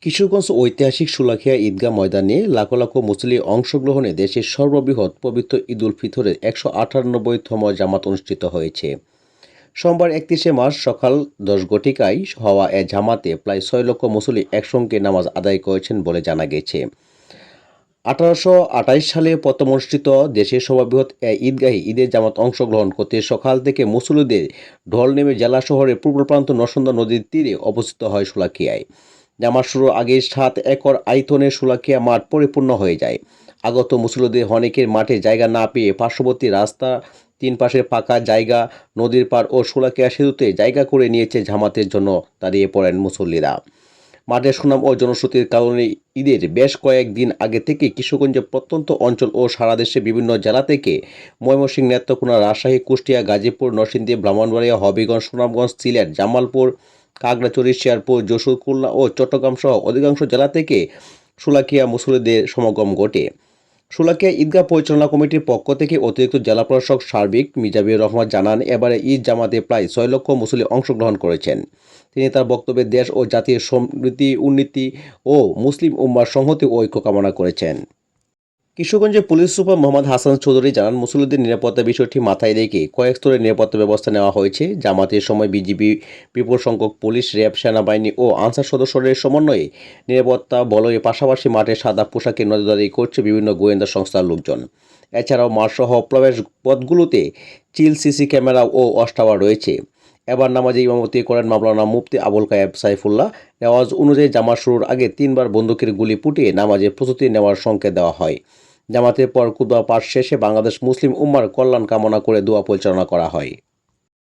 কিশোরগঞ্জ ঐতিহাসিক শোলাকিয়া ঈদগাহ ময়দানে লাখো লাখো মুসল্লির অংশগ্রহণে দেশের সর্ববৃহৎ পবিত্র ঈদ উল ফিতরের ১৯৮তম জামাত অনুষ্ঠিত হয়েছে। সোমবার ৩১ মার্চ সকাল ১০ ঘটিকায় হওয়া এ জামাতে প্রায় ৬ লক্ষ মুসল্লি একসঙ্গে নামাজ আদায় করেছেন বলে জানা গেছে। ১৮২৮ সালে প্রথম অনুষ্ঠিত দেশের সর্ববৃহৎ ঈদগাহে ঈদের জামাত অংশগ্রহণ করতে সকাল থেকে মুসল্লিদের ঢল নেমে জেলা শহরের পূর্ব প্রান্ত নরসুন্দা নদীর তীরে অবস্থিত হয় শোলাকিয়ায়। জামাত শুরুর আগে ৭ একর আয়তনের শোলাকিয়া মাঠ পরিপূর্ণ হয়ে যায়। আগত মুসল্লিদের অনেকের মাঠে জায়গা না পেয়ে পার্শ্ববর্তী রাস্তা, তিন পাশের পাকা জায়গা, নদীর পাড় ও শোলাকিয়া সেতুতে জায়গা করে নিয়েছে। জামাতের জন্য দাঁড়িয়ে পড়েন মুসল্লিরা। মাঠের সুনাম ও জনশ্রুতির কারণে ঈদের বেশ কয়েকদিন আগে থেকে কিশোরগঞ্জের প্রত্যন্ত অঞ্চল ও সারা দেশে বিভিন্ন জেলা থেকে ময়মনসিংহ, নেত্রকোনা, রাজশাহী, কুষ্টিয়া, গাজীপুর, নরসিংদী, ব্রাহ্মণবাড়িয়া, হবিগঞ্জ, সুনামগঞ্জ, সিলেট, জামালপুর, খাগড়াছড়ি, শেরপুর, যশোর, খুলনা ও চট্টগ্রাম সহ অধিকাংশ জেলা থেকে শোলাকিয়া মুসল্লিদের সমাগম ঘটে। শোলাকিয়া ঈদগাহ পরিচালনা কমিটির পক্ষ থেকে অতিরিক্ত জেলা প্রশাসক সার্বিক মিজাবির রহমান জানান, এবারে ঈদ জামাতে প্রায় ৬ লক্ষ মুসল্লি অংশগ্রহণ করেছেন। তিনি তার বক্তব্যে দেশ ও জাতির সমৃদ্ধি, উন্নতি ও মুসলিম উম্মার সংহতি ও ঐক্য কামনা করেছেন। কিশোরগঞ্জের পুলিশ সুপার মোহাম্মদ হাসান চৌধুরী জানান, মুসল্লিদের নিরাপত্তার বিষয়টি মাথায় রেখে কয়েক স্তরের নিরাপত্তা ব্যবস্থা নেওয়া হয়েছে। জামাতের সময় বিজিবি, বিপুল সংখ্যক পুলিশ, র্যাব, সেনাবাহিনী ও আনসার সদস্যদের সমন্বয়ে নিরাপত্তা বলয়ের পাশাপাশি মাঠে সাদা পোশাকে নজরদারি করছে বিভিন্ন গোয়েন্দা সংস্থার লোকজন। এছাড়াও মাঠসহ প্রবেশ পথগুলোতে চিল সিসি ক্যামেরা ও ওয়াচ টাওয়ার রয়েছে। এবার নামাজে ইমামতি করেন মাওলানা মুফতি আবুল কায়েব সাইফুল্লাহ। রেওয়াজ অনুযায়ী জামাত শুরুর আগে ৩বার বন্দুকের গুলি ফুটিয়ে নামাজের প্রস্তুতি নেওয়ার সংকেত দেওয়া হয়। জামাতের পর খুতবা পাঠ শেষে বাংলাদেশ মুসলিম উম্মার কল্যাণ কামনা করে দোয়া পরিচালনা করা হয়।